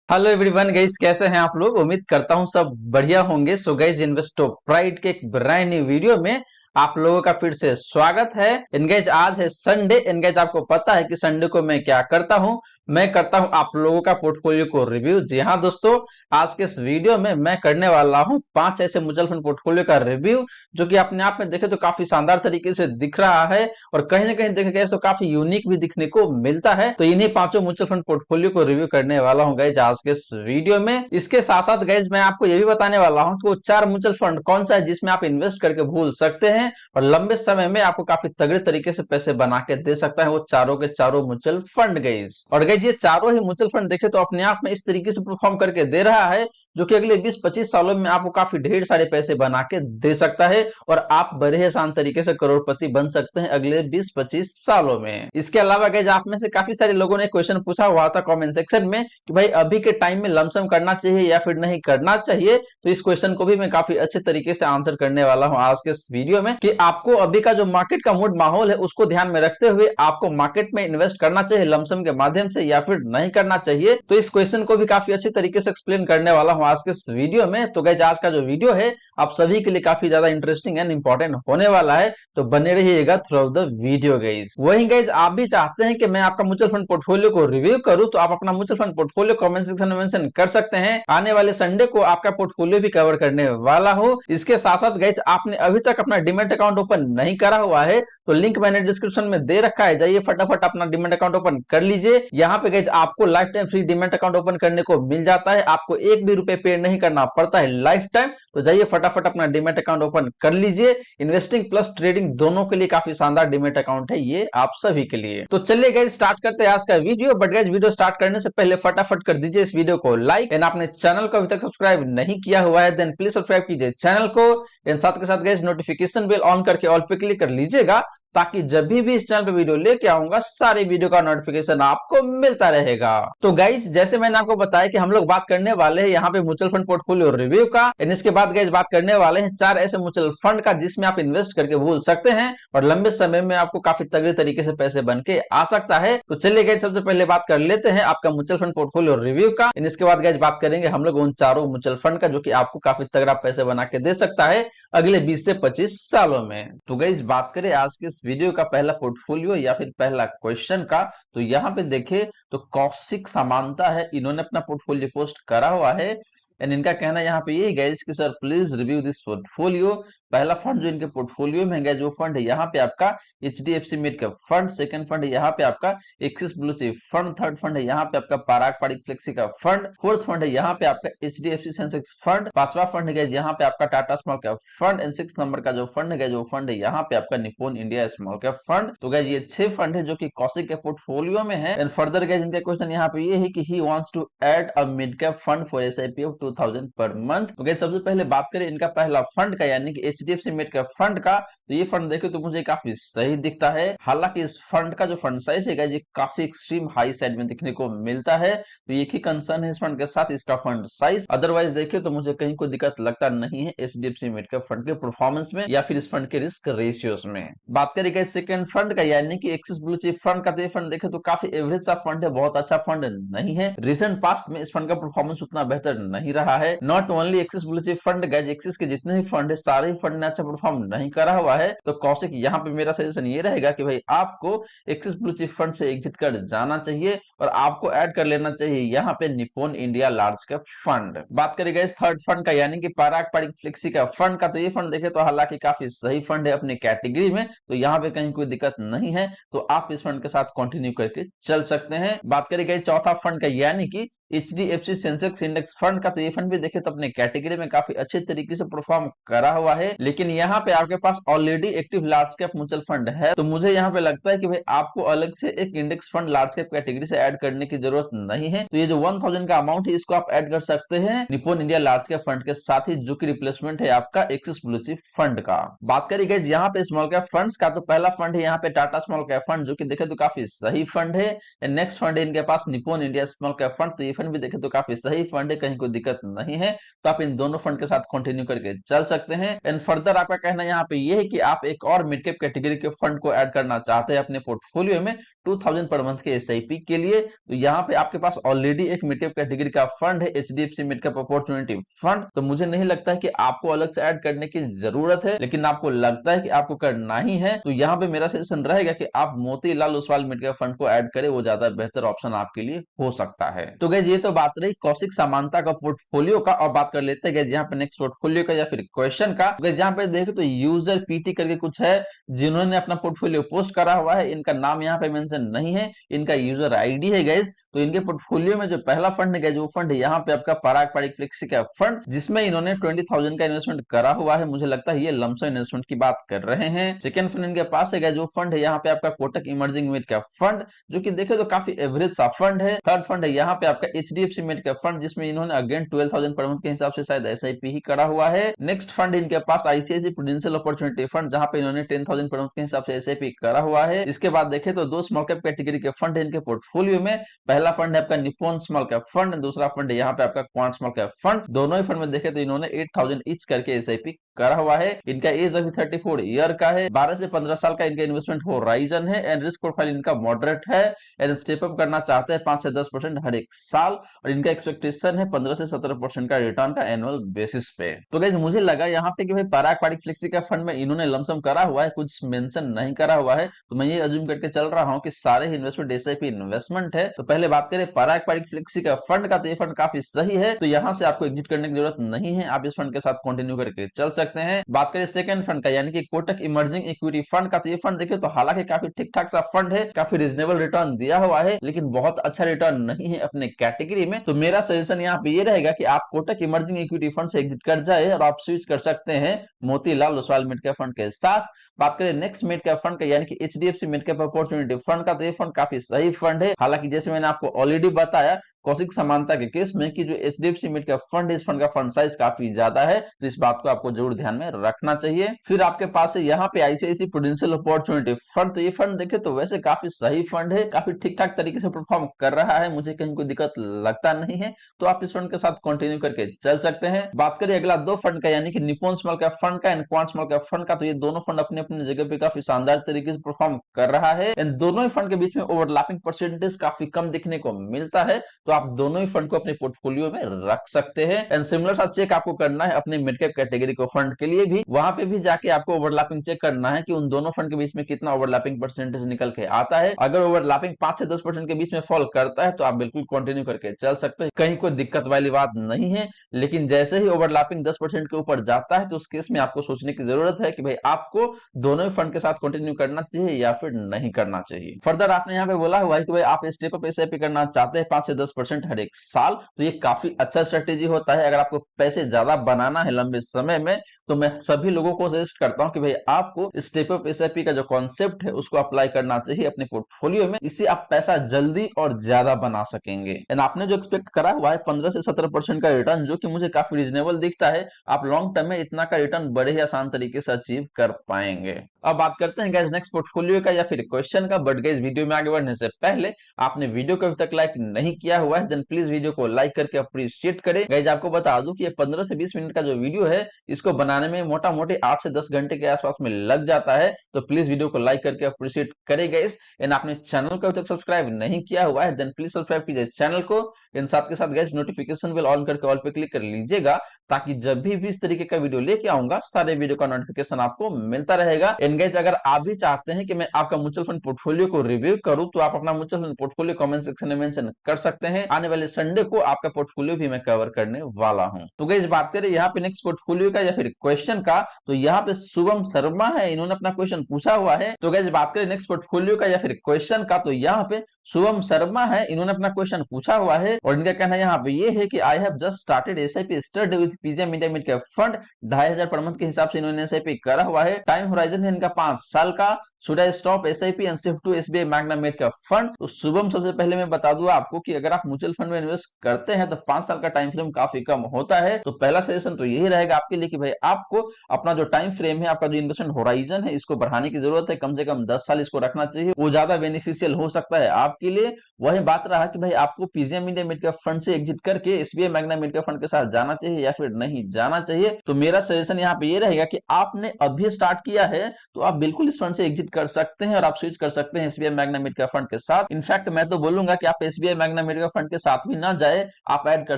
Hello everyone guys, कैसे हैं आप लोग। उम्मीद करता हूं सब बढ़िया होंगे। सो गाइस, इन्वेस्टो प्राइड के एक ब्रांड न्यू वीडियो में आप लोगों का फिर से स्वागत है। इन गाइस, आज है संडे। इन गाइस, आपको पता है कि संडे को मैं क्या करता हूं। मैं करता हूं आप लोगों का पोर्टफोलियो को रिव्यू। जी हां दोस्तों, आज के इस वीडियो में मैं करने वाला हूं 5 ऐसे म्यूचुअल फंड पोर्टफोलियो का रिव्यू जो कि अपने आप में देखे तो काफी शानदार तरीके से दिख रहा है और कहीं ना कहीं देखे गए तो काफी यूनिक भी दिखने को मिलता है। तो इन्हीं पांचों म्यूचुअल फंड पोर्टफोलियो को रिव्यू करने वाला हूं गाइज आज के इस वीडियो में। इसके साथ साथ गाइज मैं आपको ये भी बताने वाला हूं कि वो 4 म्यूचुअल फंड कौन सा है जिसमें आप इन्वेस्ट करके भूल सकते हैं और लंबे समय में आपको काफी तगड़े तरीके से पैसे बना के दे सकता है वो चारों के चारों म्यूचुअल फंड गाइज। और गाइज ये चारों ही म्यूचुअल फंड देखे तो अपने आप में इस तरीके से परफॉर्म करके दे रहा है जो कि अगले 20-25 सालों में आपको काफी ढेर सारे पैसे बना के दे सकता है और आप बड़े आसान तरीके से करोड़पति बन सकते हैं अगले 20-25 सालों में। इसके अलावा गाइज आप में से काफी सारे लोगों ने क्वेश्चन पूछा हुआ था कमेंट सेक्शन में कि भाई अभी के टाइम में लमसम करना चाहिए या फिर नहीं करना चाहिए। तो इस क्वेश्चन को भी मैं काफी अच्छे तरीके से आंसर करने वाला हूं आज के इस वीडियो में कि आपको अभी का जो मार्केट का मूड माहौल है उसको ध्यान में रखते हुए आपको मार्केट में इन्वेस्ट करना चाहिए लमसम के माध्यम से या फिर नहीं करना चाहिए। तो इस क्वेश्चन को भी काफी अच्छे तरीके से एक्सप्लेन करने वाला हूं आज के इस वीडियो में। तो गाइस, आज का जो वीडियो है आप सभी के लिए काफी ज्यादा इंटरेस्टिंग एंड इंपॉर्टेंट होने वाला है, तो बने रहिएगा through out the video guys. वही गाइस, आप भी चाहते हैं कि मैं आपका म्यूचुअल फंड पोर्टफोलियो को रिव्यू करूं तो आप अपना mutual fund portfolio comment section में मेंशन कर सकते हैं। आने वाले संडे को आपका पोर्टफोलियो भी कवर करने वाला हूं। इसके साथ साथ गाइस, आपने अभी तक अपना डीमैट अकाउंट ओपन नहीं करा हुआ है तो लिंक मैंने डिस्क्रिप्शन में दे रखा है, जाइए फटाफट अपना डीमैट अकाउंट ओपन कर लीजिए। यहाँ पे गाइस आपको life time free demat account open करने को मिल जाता है, आपको एक भी रुपए पे नहीं करना पड़ता है लाइफ टाइम। तो जाइए फटाफट अपना डीमैट अकाउंट ओपन कर लीजिए। इन्वेस्टिंग प्लस ट्रेडिंग दोनों के लिए काफी शानदार डीमैट अकाउंट है ये आप सभी के लिए। तो चलिए गाइस, स्टार्ट करते हैं आज का video. But guys, video start करने से पहले फटाफट कर दीजिए इस वीडियो को लाइक एंड आपने चैनल को अभी तक सब्सक्राइब नहीं किया हुआ है देन प्लीज सब्सक्राइब कीजिए चैनल को एंड साथ के साथ गाइस नोटिफिकेशन बेल ऑन करके ऑल पे क्लिक कर लीजिएगा ताकि जब भी इस चैनल पे वीडियो लेके आऊंगा सारे वीडियो का नोटिफिकेशन आपको मिलता रहेगा। तो गाइस, जैसे मैंने आपको बताया कि हम लोग बात करने वाले हैं यहाँ पे म्यूचुअल फंड पोर्टफोलियो रिव्यू का एंड इसके बाद गाइस बात करने वाले हैं 4 ऐसे म्यूचुअल फंड का जिसमें आप इन्वेस्ट करके भूल सकते हैं और लंबे समय में आपको काफी तगड़े तरीके से पैसे बन के आ सकता है। तो चलिए गाइस, सबसे पहले बात कर लेते हैं आपका म्यूचुअल फंड पोर्टफोलियो रिव्यू का एंड इसके बाद गाइस बात करेंगे हम लोग उन चारों म्यूचुअल फंड का जो कि आपको काफी तगड़ा पैसे बना के दे सकता है अगले 20 से 25 सालों में। तो गाइस, बात करें आज के इस वीडियो का पहला पोर्टफोलियो या फिर पहला क्वेश्चन का, तो यहाँ पे देखे तो कौशिक समानता है, इन्होंने अपना पोर्टफोलियो पोस्ट करा हुआ है एंड इनका कहना यहाँ पे ये गाइस कि sir please review this portfolio. पहला फंड जो इनके पोर्टफोलियो में है जो फंड है यहाँ पे आपका HDFC mid cap fund, second fund है यहाँ पे आपका axis blue chip fund, third fund है यहाँ पे आपका पराग पारिक फ्लेक्सी का फंड, फोर्थ फंड है यहाँ पे आपका एचडीएफसी सेंसेक्स फंड, पांचवा फंड है यहाँ पे आपका Tata small cap fund and 6 number का जो फंड है यहाँ पे आपका Nippon India small cap fund. तो गाइस, ये 6 फंड है जो कि कौशिक के पोर्टफोलियो में है एंड फर्दर गाइस इनका क्वेश्चन यहाँ पे ये है कि he wants to add a mid cap fund for SIP of 2000 per month. तो गाइस, सबसे पहले बात करें इनका पहला फंड का यानी कि एचडीएफसी मिड कैप फंड का, तो ये फंड देखे तो मुझे काफी सही दिखता है। हालांकि इस फंड का जो फंड साइज है ये काफी एक्सट्रीम हाई साइड में दिखने को मिलता है, तो एक ही कंसर्न है इस फंड के साथ, इसका फंड साइज। अदरवाइज देखे तो मुझे कहीं कोई दिक्कत लगता नहीं है एचडीएफसी मिड कैप फंड के परफॉर्मेंस में या फिर इस फंड के रिस्क रेशियोज में। बात करें सेकंड फंड का यानी कि एक्सिस ब्लू चिप फंड का, तो ये फंड देखे तो काफी एवरेज सा फंड है, बहुत अच्छा फंड नहीं है। रिसेंट पास्ट में इस फंड का परफॉर्मेंस उतना बेहतर नहीं रहा है। Not only axis blue chip fund guys, axis के जितने भी फंड है सारे ही फंड ने अच्छा परफॉर्म नहीं करा हुआ है। तो कौशिक यहाँ पे मेरा सजेशन ये रहेगा कि भाई आपको एक्सिस ब्लू चिप फंड से एग्जिट कर जाना चाहिए और आपको ऐड कर लेना चाहिए यहाँ पे Nippon India large cap fund. बात करें गाइस थर्ड फंड का यानी कि पराग पारिक फ्लेक्सी का फंड का, तो ये फंड देखे तो हालांकि काफी सही फंड है अपनी कैटेगरी में, तो यहाँ पे कहीं कोई दिक्कत नहीं है, तो आप इस फंड के साथ कंटिन्यू करके चल सकते हैं। बात करें गाइस चौथा फंड का यानी कि एचडीएफसी सेंसेक्स इंडेक्स फंड का, तो ये फंड भी देखे तो अपने कैटेगरी में काफी अच्छे तरीके से परफॉर्म करा हुआ है, लेकिन यहाँ पे आपके पास already active large cap mutual fund है, तो मुझे यहाँ पे लगता है कि भाई आपको अलग से एक index fund large cap category से ऐड करने की जरूरत नहीं है। तो ये जो 1000 का अमाउंट है इसको आप ऐड कर सकते हैं Nippon India large cap fund के साथ ही, जो की रिप्लेसमेंट है आपका एक्सिस ब्लू चिप फंड का। बात करिए गाइस यहाँ पे स्मॉल कैप फंड्स का, तो पहला फंड है यहाँ पे टाटा स्मॉल कैप फंड जो कि देखे तो काफी सही फंड है। नेक्स्ट फंड है इनके पास Nippon India small cap fund, तो ये फंड भी देखें तो काफी सही फंड है, कहीं कोई दिक्कत नहीं है, तो आप इन दोनों फंड के साथ कंटिन्यू करके चल सकते हैं। एंड फर्दर आपका कहना यहाँ पे ये है कि आप एक और मिड कैप कैटेगरी के फंड को ऐड करना चाहते हैं अपने पोर्टफोलियो में 2000 पर मंथ के एसआईपी के लिए। तो यहाँ पे आपके पास ऑलरेडी एक मिड कैप कैटेगरी का फंड है, HDFC mid cap opportunity fund, तो मुझे नहीं लगता है कि आपको अलग से ऐड करने की जरूरत है, लेकिन आपको लगता है कि आपको करना ही है, तो यहाँ पे मेरा सजेशन रहेगा कि आप Motilal Oswal mid cap fund को ऐड करें, वो ज्यादा बेहतर ऑप्शन आपके लिए हो सकता है। तो गाइस ये तो बात रही कौशिक समांता का पोर्टफोलियो का, और बात कर लेते हैं गाइस यहाँ पे नेक्स्ट पोर्टफोलियो का या फिर क्वेश्चन का। गाइस यहाँ पे देखें तो यूजर पीटी करके कुछ है जिन्होंने अपना पोर्टफोलियो पोस्ट करा हुआ है, इनका नाम यहाँ पे मेंशन नहीं है, इनका यूजर आईडी है गाइस। तो इनके पोर्टफोलियो में जो पहला फंड है वो फंड यहाँ पे आपका पराग पारिक फ्लेक्सी का फंड, जिसमें इन्होंने 20,000 का इन्वेस्टमेंट करा हुआ है, मुझे लगता है ये लमसम इन्वेस्टमेंट की बात कर रहे हैं। सेकंड फंड इनके पास है जो फंड है यहाँ पे आपका कोटक इमर्जिंग मिड का फंड, जो कि देखे तो काफी एवरेज सा फंड है। थर्ड फंड है यहाँ पे आपका एचडीएफसी मिड का फंड, जिसमें इन्होंने अगेन 12,000 पर मंथ के हिसाब से शायद एसआईपी ही करा हुआ है। नेक्स्ट फंड इनके पास आईसीआईसी प्रूडेंशियल अपॉर्चुनिटी फंड, जहां पे इन्होंने 10,000 पर मंथ के हिसाब से एसआईपी करा हुआ है। इसके बाद देखे तो दो स्मॉल कैप कैटेगरी के फंड है इनके पोर्टफोलियो में। पहला फंड है आपका निप्पॉन स्मॉल कैप फंड, दूसरा फंड है यहाँ पे आपका क्वांट स्मॉल कैप फंड। दोनों ही फंड में देखे तो इन्होंने 8,000 ईच करके एसआईपी करा हुआ है। इनका एज अभी 34 ईयर का है, 12 से 15 साल का इनका इन्वेस्टमेंट होराइजन है, एंड रिस्क प्रोफाइल इनका मॉडरेट है, एंड स्टेप अप करना चाहते हैं 5 से 10% हर एक साल, और इनका एक्सपेक्टेशन है 15 से 17% का रिटर्न का एनुअल बेसिस पे। तो गाइस मुझे लगा यहाँ पे कि भाई पराग पारिक फ्लेक्सी का फंड में इन्होंने लमसम करा हुआ है, कुछ मेंशन नहीं करा हुआ है, तो मैं ये अज्यूम करके चल रहा हूँ कि सारे इन्वेस्टमेंट एसआईपी इन्वेस्टमेंट है। तो पहले बात करें पराग पारिक फ्लेक्सी का फंड का, तो ये फंड काफी सही है, तो यहाँ से आपको एग्जिट करने की जरूरत नहीं है, आप इस फंड के साथ कंटिन्यू करके चल सकते हैं। बात करें सेकंड फंड का यानी कि कोटक इमर्जिंग इक्विटी फंड का, तो ये फंड देखिए तो हालांकि काफी ठीक ठाक सा फंड है, काफी रीजनेबल रिटर्न दिया हुआ है, लेकिन बहुत अच्छा रिटर्न नहीं है अपने कैटेगरी में। तो मेरा सजेशन यहाँ पे ये रहेगा कि आप कोटक इमर्जिंग इक्विटी फंड से एग्जिट कर जाए और आप स्विच कर सकते हैं Motilal Oswal mid cap fund के साथ। बात करें नेक्स्ट मिड कैप फंड का यानी कि HDFC mid cap opportunity fund का, तो ये फंड काफी सही फंड है। हालांकि जैसे मैंने आपको ऑलरेडी बताया कौशिक समानता के केस में कि जो एचडीएफसी मिड कैप फंड है, इस फंड का फंड साइज काफी ज्यादा है, तो इस बात को आपको जरूर ध्यान में रखना चाहिए। फिर आपके पास है यहाँ पे आईसीआईसी प्रूडेंशियल अपॉर्चुनिटी फंड, तो ये फंड देखे तो वैसे काफी सही फंड है, काफी ठीक ठाक तरीके से परफॉर्म कर रहा है, मुझे कहीं कोई दिक्कत लगता नहीं है, तो आप इस फंड के साथ कंटिन्यू करके चल सकते हैं। बात करें अगला दो फंड का यानी कि निप्पॉन स्मॉल कैप फंड का and quant small cap fund का, तो ये दोनों फंड अपने अपने जगह पे काफी शानदार तरीके से परफॉर्म कर रहा है, एंड दोनों ही फंड के बीच में ओवरलैपिंग परसेंटेज काफी कम दिखने को मिलता है, तो आप दोनों ही फंड को अपने पोर्टफोलियो में रख सकते हैं। एंड सिमिलर सा चेक आपको करना है अपने मिड कैप कैटेगरी को फंड के लिए भी, वहां पे भी जाके आपको ओवरलैपिंग चेक करना है कि उन दोनों फंड के बीच में कितना ओवरलैपिंग परसेंटेज निकल के आता है। अगर ओवरलैपिंग 5 से 10% के बीच में फॉल करता है तो आप बिल्कुल कंटिन्यू करके चल सकते हैं, कहीं कोई दिक्कत वाली बात नहीं है। लेकिन जैसे ही ओवरलैपिंग 10% के ऊपर जाता है तो उस केस में आपको सोचने की जरूरत है कि भाई आपको दोनों ही फंड के साथ कंटिन्यू करना चाहिए या फिर नहीं करना चाहिए। फर्दर आपने यहाँ पे बोला हुआ है कि भाई आप स्टेप अप एसआईपी करना चाहते हैं 5 से 10% हर एक साल, तो ये काफी अच्छा स्ट्रेटेजी होता है। अगर आपको पैसे ज्यादा बनाना है लंबे समय में, तो मैं सभी लोगों को सजेस्ट करता हूं कि भाई आपको स्टेप अप एसआईपी का जो कॉन्सेप्ट है उसको अप्लाई करना चाहिए अपने पोर्टफोलियो में, इससे आप पैसा जल्दी और ज्यादा बना सकेंगे। एंड आपने जो एक्सपेक्ट करा हुआ है 15 से 17% का रिटर्न, जो कि मुझे काफी रीजनेबल दिखता है, आप लॉन्ग टर्म में इतना का रिटर्न बड़े ही आसान तरीके से अचीव कर पाएंगे। अब बात करते हैं गाइस नेक्स्ट पोर्टफोलियो का या फिर क्वेश्चन का, बट गाइस वीडियो में आगे बढ़ने से पहले आपने वीडियो को अभी तक लाइक नहीं किया हुआ है देन प्लीज वीडियो को लाइक करके अप्रिशिएट करें। गाइस आपको बता दूं कि ये 15 से 20 मिनट का जो वीडियो है इसको बनाने में मोटा मोटी 8 से 10 घंटे के आसपास में लग जाता है, तो प्लीज वीडियो को लाइक करके अप्रिशिएट करें गाइस। एंड आपने चैनल को अभी तक सब्सक्राइब नहीं किया हुआ है देन प्लीज सब्सक्राइब कीजिए चैनल को। इन साथ के साथ गाइस नोटिफिकेशन बेल ऑन करके ऑल पे क्लिक कर लीजिएगा, ताकि जब भी इस तरीके का वीडियो लेके आऊंगा सारे वीडियो का नोटिफिकेशन आपको मिलता रहेगा। एंड गाइस अगर आप भी चाहते हैं कि मैं आपका म्यूचुअल फंड पोर्टफोलियो को रिव्यू करूं, तो आप अपना mutual fund portfolio comment section में मेंशन कर सकते हैं। आने वाले संडे को आपका पोर्टफोलियो भी मैं कवर करने वाला हूं। तो गाइस बात करें यहाँ पे नेक्स्ट पोर्टफोलियो का या फिर क्वेश्चन का, तो यहाँ पे शुभम शर्मा है, इन्होंने अपना क्वेश्चन पूछा हुआ है। तो गाइस बात करें नेक्स्ट पोर्टफोलियो का या फिर क्वेश्चन का, तो यहाँ पे शुभम शर्मा है, इन्होंने अपना क्वेश्चन पूछा हुआ है, और इनका कहना यहाँ पे ये है कि I have just started SIP study with PGM India mid cap fund, 2,500 per month के हिसाब से इन्होंने एसआईपी करा हुआ है। टाइम होराइजन है इनका 5 साल का। Should I stop SIP and shift to SBI Magna mid cap fund? तो शुभम सबसे पहले मैं बता दूं आपको कि अगर आप म्यूचुअल फंड में इन्वेस्ट करते हैं तो 5 साल का टाइम फ्रेम काफी कम होता है। तो पहला सजेशन तो यही रहेगा आपके लिए कि भाई आपको अपना जो टाइम फ्रेम है, आपका जो इन्वेस्टमेंट होराइजन है, इसको बढ़ाने की जरूरत है, कम से कम 10 साल इसको रखना चाहिए, वो ज्यादा बेनिफिशियल हो सकता है आपके लिए वही बात रहा कि भाई आपको PGM India mid cap fund से एग्जिट करके SBI Magna mid cap fund के साथ जाना चाहिए या फिर नहीं जाना चाहिए। तो मेरा सजेशन यहाँ पे ये रहेगा कि आपने अभी स्टार्ट किया है तो आप बिल्कुल इस फंड से एग्जिट कर सकते हैं और आप स्विच कर सकते हैं SBI Magna mid cap fund के साथ। इनफैक्ट मैं तो बोलूंगा कि आप SBI Magna mid cap fund के साथ भी ना जाए, आप ऐड कर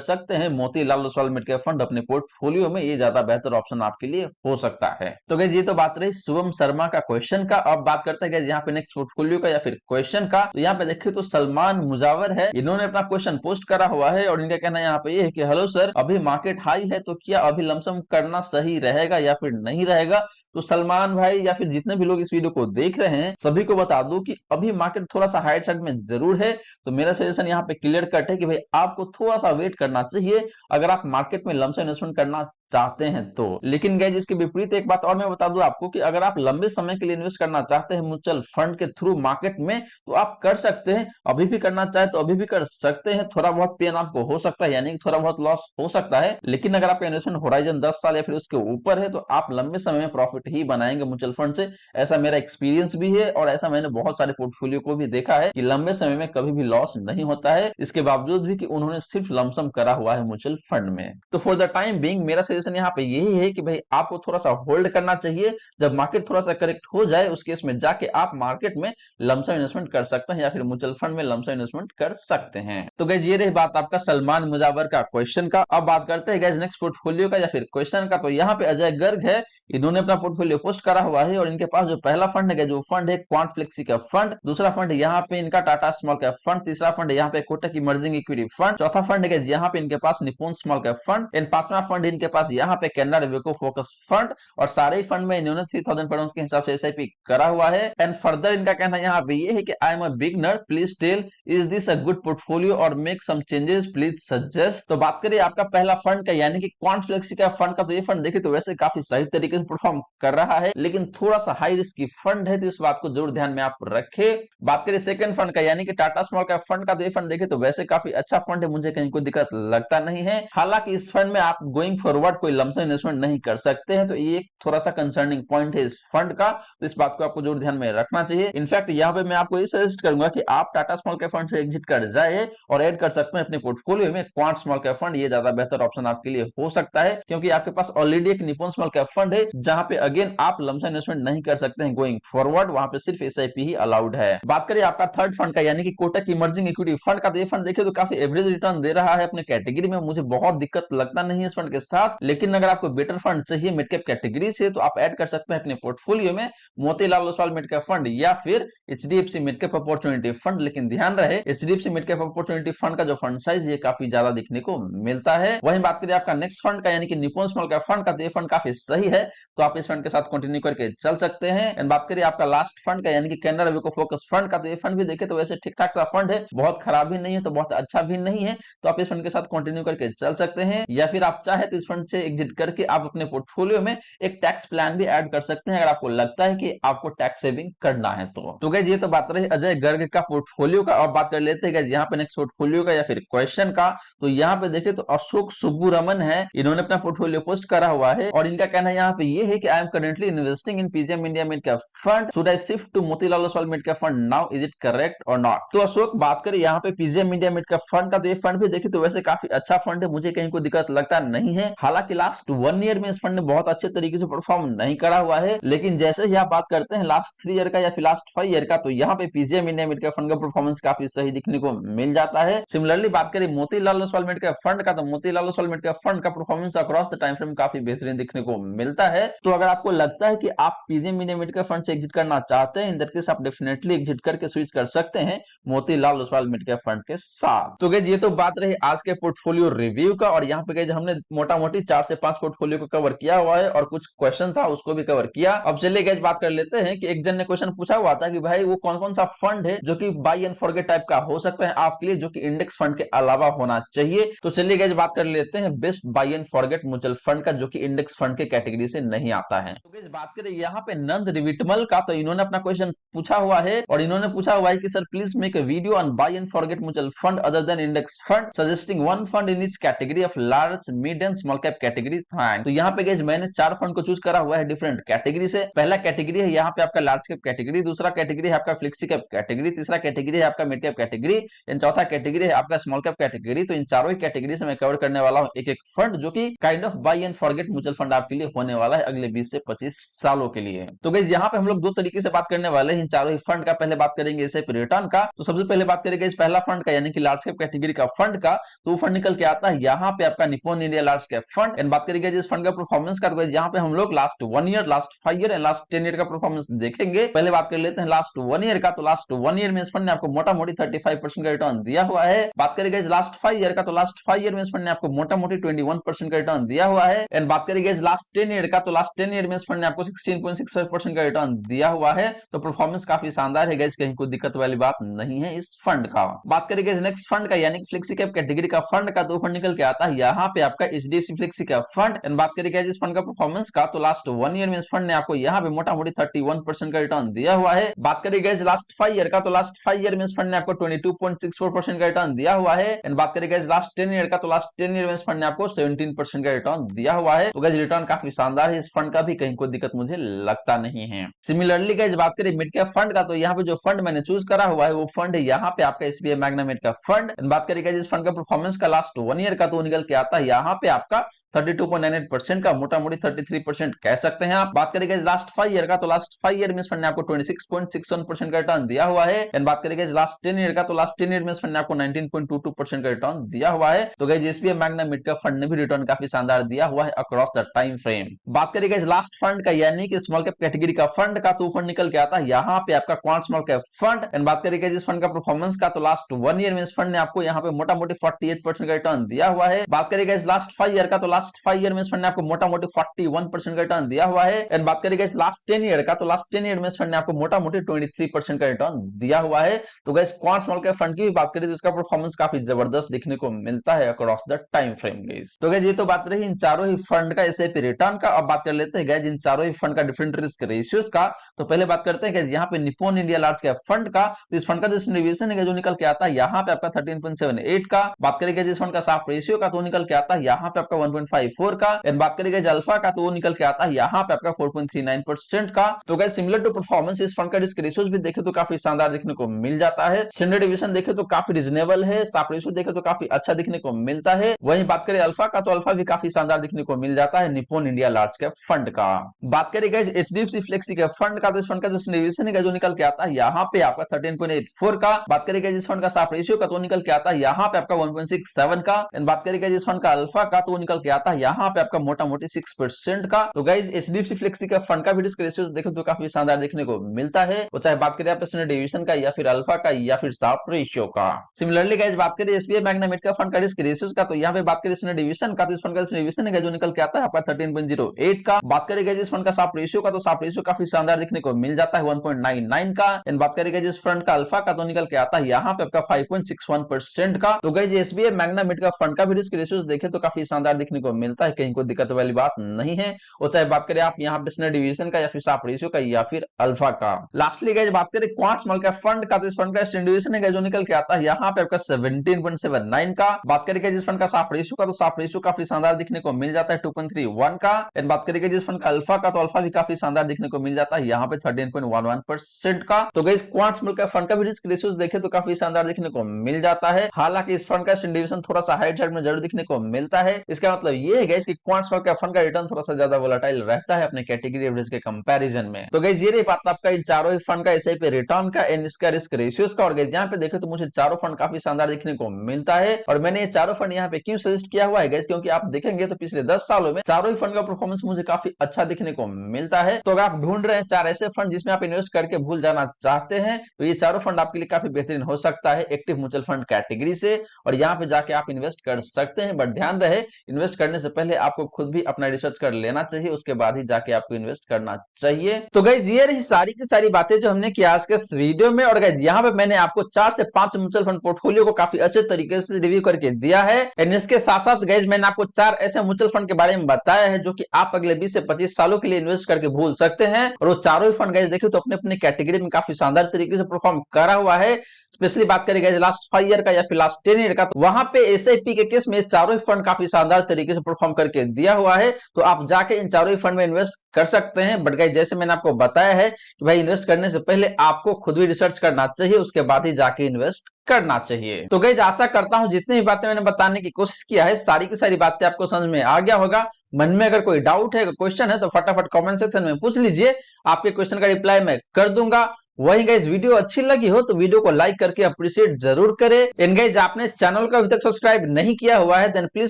सकते हैं Motilal Oswal mid cap fund अपने पोर्टफोलियो में, ये ज्यादा बेहतर ऑप्शन आपके लिए हो सकता है। तो गाइस ये तो बात रही शुभम शर्मा का क्वेश्चन का। अब बात करते हैं यहाँ पे नेक्स्ट पोर्टफोलियो का या फिर क्वेश्चन का। तो यहाँ पे देखिए तो सलमान मुजावर है, इन्होंने अपना क्वेश्चन पोस्ट करा हुआ है और इनका कहना यहाँ पे ये है कि हेलो सर, अभी मार्केट हाई है तो क्या अभी लमसम करना सही रहेगा या फिर नहीं रहेगा। तो सलमान भाई या फिर जितने भी लोग इस वीडियो को देख रहे हैं सभी को बता दूं कि अभी मार्केट थोड़ा सा हाई साइड में जरूर है। तो मेरा सजेशन यहाँ पे क्लियर कट है कि भाई आपको थोड़ा सा वेट करना चाहिए अगर आप मार्केट में लमसम इन्वेस्टमेंट करना चाहते हैं तो। लेकिन गाइस इसके विपरीत एक बात और मैं बता दूं आपको कि अगर आप लंबे समय के लिए इन्वेस्ट करना चाहते हैं म्यूचुअल फंड के थ्रू मार्केट में तो आप कर सकते हैं, अभी भी करना चाहे तो अभी भी कर सकते हैं। थोड़ा बहुत पेन आपको हो सकता है, यानी कि थोड़ा बहुत लॉस हो सकता है, लेकिन अगर आपका इन्वेस्टमेंट होराइजन 10 साल या फिर उसके ऊपर है तो आप लंबे समय में प्रॉफिट ही बनाएंगे म्यूचुअल फंड से। ऐसा मेरा एक्सपीरियंस भी है और ऐसा मैंने बहुत सारे पोर्टफोलियो को भी देखा है कि लंबे समय में कभी भी लॉस नहीं होता है, इसके बावजूद भी कि उन्होंने सिर्फ लमसम करा हुआ है म्यूचुअल फंड में। तो फॉर द टाइम बीइंग मेरा सजेशन यहाँ पे यही है कि भाई आपको थोड़ा सा होल्ड करना चाहिए, जब मार्केट थोड़ा सा करेक्ट हो जाए उस केस में जाके आप मार्केट में लमसम इन्वेस्टमेंट कर सकते हैं या फिर म्यूचुअल फंड में लमसम इन्वेस्टमेंट कर सकते हैं। तो गाइस ये रही बात आपका सलमान मुजावर का क्वेश्चन का। अब बात करते हैं गाइस नेक्स्ट पोर्टफोलियो का या फिर क्वेश्चन का। तो यहाँ पे अजय गर्ग है, इन्होंने अपना पोर्टफोलियो पोस्ट करा हुआ है और इनके पास जो पहला फंड है जो फंड है क्वांट फ्लेक्सी का फंड, दूसरा फंड यहाँ पे इनका टाटा स्मॉल कैप फंड, तीसरा फंड यहाँ पे कोटक इमर्जिंग इक्विटी फंड, चौथा फंड है यहाँ पे इनके पास निपुण स्मॉल कैप फंड, एंड पांचवा फंड इनके पास यहाँ पे कैनरा रेवेको फोकस फंड। और सारे ही फंड में इन्होंने 3000 पाउंड के हिसाब से एसआईपी करा हुआ है। एंड फर्दर इनका कहना यहाँ पे ये है कि I am a beginner, please tell is this a good portfolio और make some changes please suggest. तो बात करिए आपका पहला फंड का यानी कि क्वांट फ्लेक्सी का फंड का। तो ये फंड देखिए तो वैसे काफी सही तरीके से परफॉर्म कर रहा है, लेकिन थोड़ा सा हाई रिस्क की फंड है, तो इस बात को जरूर ध्यान में आप रखें। बात करिए सेकंड फंड का यानी कि टाटा स्मॉल कैप फंड का। तो ये फंड देखिए तो वैसे काफी अच्छा फंड है, मुझे कहीं कोई दिक्कत लगता नहीं है। हालांकि इस फंड में आप गोइंग फॉरवर्ड कोई लमसम इन्वेस्टमेंट नहीं कर सकते हैं, तो ये एक थोड़ा सा कंसर्निंग पॉइंट है इस फंड का, तो इस बात को आपको जरूर ध्यान में रखना चाहिए। इनफैक्ट यहाँ पे मैं आपको ये सजेस्ट करूंगा कि आप टाटा स्मॉल कैप फंड से एग्जिट कर जाए और ऐड कर सकते हैं अपने पोर्टफोलियो में क्वांट स्मॉल कैप फंड। ये ज्यादा बेहतर ऑप्शन आपके लिए हो सकता है, क्योंकि आपके पास ऑलरेडी एक निपुण स्मॉल कैप फंड है जहां पे अगेन आप लमसम इन्वेस्टमेंट नहीं कर सकते हैं गोइंग फॉरवर्ड, वहां पे सिर्फ एसआईपी ही अलाउड है। बात करिए आपका थर्ड फंड का यानी कि कोटक इमर्जिंग इक्विटी फंड का। तो ये फंड देखिए तो काफी एवरेज रिटर्न दे रहा है अपने कैटेगरी में, मुझे बहुत दिक्कत लगता नहीं है इस फंड के साथ। लेकिन अगर आपको बेटर फंड चाहिए मिड कैप कैटेगरी से तो आप ऐड कर सकते हैं अपने पोर्टफोलियो में Motilal Oswal mid cap fund या फिर HDFC mid cap opportunity fund. लेकिन ध्यान रहे HDFC mid cap opportunity fund का जो फंड साइज ये काफी ज्यादा दिखने को मिलता है। वहीं बात करिए आपका नेक्स्ट फंड का यानी कि निपुण स्मॉल कैप फंड का। तो ये फंड काफी सही है, तो आप इस फंड के साथ कंटिन्यू करके चल सकते हैं। एंड बात करिए आपका लास्ट फंड का यानी कि कैनरा रेवेको फोकस फंड का। तो ये फंड भी देखे तो वैसे ठीक ठाक सा फंड है, बहुत खराब भी नहीं है तो बहुत अच्छा भी नहीं है, तो आप इस फंड के साथ कंटिन्यू करके चल सकते हैं। या फिर आप चाहे तो इस फंड से एग्जिट करके आप अपने पोर्टफोलियो में एक टैक्स प्लान भी ऐड कर सकते हैं अगर आपको लगता है कि आपको टैक्स सेविंग करना है तो गाइस ये तो बात रही अजय गर्ग का पोर्टफोलियो का। और बात कर लेते हैं गाइस यहाँ पे नेक्स्ट पोर्टफोलियो का या फिर क्वेश्चन का। तो यहाँ पे देखे तो अशोक सुब्बुरमन है, इन्होंने अपना पोर्टफोलियो पोस्ट करा हुआ है और इनका कहना यहाँ पे ये है कि I am currently investing in PGM India mid cap fund, should I shift to Motilal Oswal mid cap fund now, is it correct और नॉट। तो अशोक बात करें यहाँ पे PGM India mid cap fund का। तो ये फंड भी देखे तो वैसे काफी अच्छा फंड है, मुझे कहीं कोई दिक्कत लगता नहीं है। हालांकि लास्ट 1 ईयर में इस फंड ने बहुत अच्छे तरीके से परफॉर्म नहीं करा हुआ है, लेकिन जैसे ही आप बात करते हैं लास्ट 3 ईयर का या फिर लास्ट 5 ईयर का, तो यहाँ पे PGM India mid cap fund का परफॉर्मेंस काफी सही दिखने को मिल जाता है। सिमिलरली बात करें Motilal Oswal mid cap fund का। तो Motilal Oswal mid cap fund का performance across the time frame काफी बेहतरीन दिखने को मिलता है। तो अगर आपको लगता है कि आप PGM India mid cap fund से एग्जिट करना चाहते हैं, इन दैट केस आप डेफिनेटली एग्जिट करके स्विच कर सकते हैं Motilal Oswal mid cap fund के साथ। तो गाइस ये तो बात रही आज के पोर्टफोलियो रिव्यू का, और यहाँ पे गाइस हमने मोटा मोटी 4 से 5 पोर्टफोलियो को कवर किया हुआ है और कुछ क्वेश्चन था उसको भी कवर किया। अब चलिए गाइस बात कर लेते हैं कि एक जन ने क्वेश्चन पूछा हुआ था कि भाई वो कौन कौन सा फंड है जो कि बाय एंड फॉरगेट टाइप का हो सकता है आपके लिए, जो कि इंडेक्स फंड के अलावा होना चाहिए। तो चलिए गाइस बात कर लेते हैं best buy and forget mutual fund का जो कि इंडेक्स फंड के कैटेगरी से नहीं आता है। तो गाइस बात करें यहाँ पे नंद रिविटमल का। तो इन्होंने अपना क्वेश्चन पूछा हुआ है और इन्होंने पूछा हुआ है कि sir please make a video on buy and forget mutual fund other than index fund, suggesting one fund in each category of large mid and small cap category fine. तो यहाँ पे गाइस मैंने 4 फंड को choose करा हुआ है different category से। पहला कैटेगरी है यहाँ पे आपका लार्ज कैप कैटेगरी, दूसरा कैटेगरी है आपका फ्लेक्सी कैप कैटेगरी, तीसरा कैटेगरी है आपका मिड कैप कैटेगरी, एंड चौथा कैटेगरी है आपका स्मॉल कैप कैटेगरी। तो इन चारों ही कैटेगरी से मैं कवर करने वाला हूँ एक एक फंड, जो कि kind of buy and forget mutual fund आपके लिए होने वाला है अगले 20 से 25 सालों के लिए। तो गाइस यहाँ पे हम लोग दो तरीके से बात करने वाले हैं इन चारों ही फंड का। पहले बात करेंगे एसआईपी रिटर्न का। तो सबसे पहले बात करेंगे इस पहला फंड का, यानी कि लार्ज कैप कैटेगरी का फंड का। तो वो फंड निकल के आता है यहाँ पे आपका Nippon India large cap fund. And बात करेंगे जिस फंड का परफॉर्मेंस का, तो यहाँ पे हम लोग last 1 year, last 5 year and last 10 year का परफॉर्मेंस देखेंगे। पहले बात कर लेते हैं लास्ट 1 ईयर का। तो लास्ट 1 ईयर में इस फंड ने आपको मोटा मोटी 35% का रिटर्न दिया हुआ है। बात करेंगे लास्ट 5 ईयर का, तो लास्ट 5 ईयर में इस फंड ने आपको मोटा मोटी 21% का रिटर्न दिया हुआ है। एंड बात करेंगे लास्ट 10 ईयर का, तो लास्ट 10 ईयर में इस फंड ने आपको 16.65% का रिटर्न दिया हुआ है। तो परफॉर्मेंस काफी शानदार है गाइस, कहीं कोई दिक्कत वाली बात नहीं है इस फंड का। बात करेंगे नेक्स्ट फंड का, यानी कि फ्लेक्सी कैप कैटेगरी का फंड का। तो फंड निकल के आता है यहाँ पे आपका HDFC flexi cap fund. And बात करेंगे इस फंड का परफॉर्मेंस का, तो लास्ट 1 ईयर में इस फंड ने आपको यहाँ पे मोटा मोटी 31% का रिटर्न दिया हुआ है। बात करेंगे लास्ट 5 ईयर का, तो लास्ट 5 ईयर में इस फंड ने आपको 22.64% का रिटर्न दिया हुआ है। एंड बात करेंगे लास्ट 10 ईयर का, तो लास्ट 10 ईयर में इस फंड ने आपको 17% का रिटर्न दिया हुआ है। तो गाइस रिटर्न काफी शानदार है इस फंड का भी, कहीं कोई दिक्कत मुझे लगता नहीं है। सिमिलरली गाइस बात करें मिड कैप फंड का, तो यहाँ पे जो फंड मैंने चूज करा हुआ है वो फंड है यहाँ पे आपका SBI Magna mid cap fund. बात करेंगे इस फंड का परफॉर्मेंस का लास्ट 1 ईयर का, तो निकल के आता है यहाँ पे आपका 32.98% का, मोटा मोटी 33% कह सकते हैं आप। बात करेंगे लास्ट 5 ईयर का, तो लास्ट 5 ईयर में इस फंड ने आपको 26.61% का रिटर्न दिया हुआ है। एंड बात करेंगे लास्ट 10 ईयर का, तो लास्ट 10 ईयर में इस फंड ने आपको 19.22% का रिटर्न दिया हुआ है। तो guys SBI Magna mid cap fund ने भी रिटर्न काफी शानदार दिया हुआ है अक्रॉस द टाइम फ्रेम। बात करेंगे लास्ट फंड का, यानी कि स्मॉल कैप कैटेगरी का फंड का। तो फंड निकल के आता है यहाँ पे आपका quant small cap fund. And बात करेंगे इस फंड का परफॉर्मेंस का, तो लास्ट 1 ईयर में इस फंड ने आपको यहाँ पे मोटा मोटी 48% का रिटर्न दिया हुआ है। बात करेंगे लास्ट 5 ईयर का, तो लास्ट 5 ईयर में इस फंड ने आपको मोटा मोटी 41% का रिटर्न दिया हुआ है। एंड बात करेंगे लास्ट 10 ईयर का, तो लास्ट 10 ईयर में इस फंड ने आपको मोटा मोटी 23% का रिटर्न दिया हुआ है। तो guys quant small cap fund की भी बात करें तो इसका परफॉर्मेंस काफी जबरदस्त देखने को मिलता है across the time frame guys. तो गाइस ये तो बात रही इन चारों ही फंड का एसआईपी रिटर्न का। अब बात कर लेते हैं गाइस इन चारों ही फंड का डिफरेंट रिस्क रेशियोज का। तो पहले बात करते हैं गाइस यहाँ पे Nippon India large cap fund का। तो इस फंड का डिस्ट्रीब्यूशन है जो निकल के आता है यहाँ पे आपका 13.78 का। बात करेंगे जिस फंड का साफ रेशियो का, तो निकल के आता है यहाँ पे आपका 1.54 का। एंड बात करेंगे अल्फा का, तो वो निकल के आता है यहाँ पे आपका 4.39% का। तो गाइस सिमिलर टू परफॉर्मेंस इस फंड का रिस्क रेशियोज भी देखे तो काफी शानदार देखने को मिल जाता है। स्टैंडर्ड डिवीजन देखे तो काफी रीजनेबल है, साफ रेशियो देखे तो काफी अच्छा दिखने को मिलता है। वहीं बात करें अल्फा का, तो अल्फा भी काफी शानदार दिखने को मिल जाता है Nippon India large cap fund का। बात करें guys HDFC flexi cap fund का, तो इस फंड का डिस्ट्रीब्यूशन है जो निकल के आता है यहाँ पे आपका 13.84 का। बात करें गाइस इस फंड का साफ रेशियो का, तो निकल के आता है यहाँ पे आपका 1.67 का। एंड बात करें गाइस इस फंड का अल्फा का, तो निकल के आता है यहाँ पे आपका मोटा मोटी 6% का। तो गाइस एचडीएफसी फ्लेक्सी का फंड का भी रिस्क रेशियो देखो तो काफी शानदार देखने को मिलता है, वो चाहे बात करें आप स्टैंडर्ड डिवीजन का या फिर अल्फा का या फिर साफ रेशियो का। सिमिलरली गाइस बात करें SBI Magna mid cap fund का रिस्क रेशियोज का, तो यहाँ पे बात करें स्टैंडर्ड डिवीजन का, तो इस फंड का डिवीजन है जो निकल के आता है आपका 13.08 का। बात करेंगे जिस फंड का साफ रेशियो का, तो साफ रेशियो काफी शानदार देखने को मिल जाता है 1.99 का। एंड बात करेंगे जिस फंड का अल्फा का, तो निकल के आता है यहाँ पे आपका 5.61% का। तो guys SBI Magna mid cap fund का भी रिस्क रेशियोज देखे तो काफी शानदार देखने को मिलता है, कहीं कोई दिक्कत वाली बात नहीं है, वो चाहे बात करें आप यहाँ पे स्टैंडर्ड डिवीजन का या फिर साफ रेशियो का या फिर अल्फा का। लास्टली गाइस बात करें क्वांट स्मॉल कैप फंड का, तो इस फंड का स्टैंडर्ड डिवीजन है जो निकल के आता है यहाँ पे आपका 17.79 का। बात करेंगे जिस फंड का साफ रेशियो का, तो साफ रेशियो काफी शानदार दिखने को मिल जाता है 2.31 का। एंड बात करेंगे जिस फंड का अल्फा का, तो अल्फा भी काफी शानदार दिखने को मिल जाता है यहाँ पे 13.11% का। तो guys quant small cap fund का भी रिस्क रेशियोज देखे तो काफी शानदार दिखने को मिल जाता है। हालांकि इस फंड का स्टैंडर्ड डिवीजन थोड़ा सा हाइट साइड में जरूर दिखने को मिलता है। इसका मतलब ये है गाइस कि क्वांट स्मॉल कैप फंड का रिटर्न थोड़ा सा ज्यादा वोलेटाइल रहता है अपने कैटेगरी एवरेज के कंपैरिजन में। तो गाइस ये रही बात आपका इन चारों ही फंड का एसआईपी रिटर्न का एंड इसका रिस्क रेशियोज का। और गाइस यहाँ पे देखे तो मुझे चारों फंड काफी शानदार देखने को मिलता है। और मैंने ये चारों फंड यहाँ पे क्यों सजेस्ट किया हुआ है गाइस, क्योंकि आप देखेंगे तो पिछले 10 सालों में चारों ही फंड का परफॉर्मेंस मुझे काफी अच्छा देखने को मिलता है। तो अगर आप ढूंढ रहे हैं 4 ऐसे फंड जिसमें आप इन्वेस्ट करके भूल जाना चाहते हैं, तो ये चारों फंड आपके लिए काफी बेहतरीन हो सकता है एक्टिव म्यूचुअल फंड कैटेगरी से। और यहाँ पे जाके आप इन्वेस्ट कर सकते हैं, बट ध्यान रहे इन्वेस्ट करने से पहले आपको खुद भी अपना रिसर्च कर लेना चाहिए, उसके बाद ही जाके आपको इन्वेस्ट करना चाहिए। तो गाइस ये रही सारी की सारी बातें जो हमने की आज के इस वीडियो में। और गाइस यहाँ पे मैंने आपको 4 से 5 म्यूचुअल फंड पोर्टफोलियो को काफी अच्छे तरीके से रिव्यू करके दिया है। एंड इसके साथ साथ गाइस मैंने आपको 4 ऐसे म्यूचुअल फंड के बारे में बताया है जो कि आप अगले 20 से 25 सालों के लिए इन्वेस्ट करके भूल सकते हैं। और वो चारों ही फंड गाइस देखिए तो अपने अपने कैटेगरी में काफी शानदार तरीके से परफॉर्म करा हुआ है। स्पेशली बात करें गाइस लास्ट 5 ईयर का या फिर लास्ट 10 ईयर का, तो वहां पे एसआईपी के केस में चारों ही फंड काफी शानदार तरीके से परफॉर्म करके दिया हुआ है। तो आप जाके इन चारों ही फंड में इन्वेस्ट कर सकते हैं। बट गाइस जैसे मैंने आपको बताया है कि भाई इन्वेस्ट करने से पहले आपको खुद भी रिसर्च करना चाहिए, उसके बाद ही जाके इन्वेस्ट करना चाहिए। तो गाइस आशा करता हूं जितनी भी बातें मैंने बताने की कोशिश किया है, सारी की सारी बातें आपको समझ में आ गया होगा। मन में अगर कोई डाउट है, क्वेश्चन है, तो फटाफट कमेंट सेक्शन में पूछ लीजिए, आपके क्वेश्चन का रिप्लाई मैं कर दूंगा। वही गाइस वीडियो अच्छी लगी हो तो वीडियो को लाइक करके अप्रिशिएट जरूर करें। एंड गाइस आपने चैनल को अभी तक सब्सक्राइब नहीं किया हुआ है देन प्लीज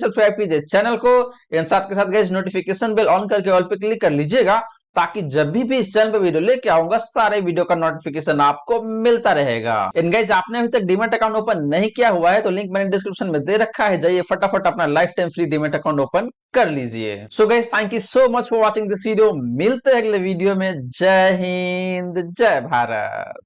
सब्सक्राइब कीजिए चैनल को। एंड साथ के साथ गाइस नोटिफिकेशन बेल ऑन करके ऑल पे क्लिक कर लीजिएगा, ताकि जब भी इस चैनल पे वीडियो लेके आऊंगा सारे वीडियो का नोटिफिकेशन आपको मिलता रहेगा। एंड गाइस आपने अभी तक डीमैट अकाउंट ओपन नहीं किया हुआ है तो लिंक मैंने डिस्क्रिप्शन में दे रखा है, जाइए फटाफट अपना life time free demat account open कर लीजिए। So guys thank you so much for watching this video, मिलते हैं अगले वीडियो में। जय हिंद जय भारत।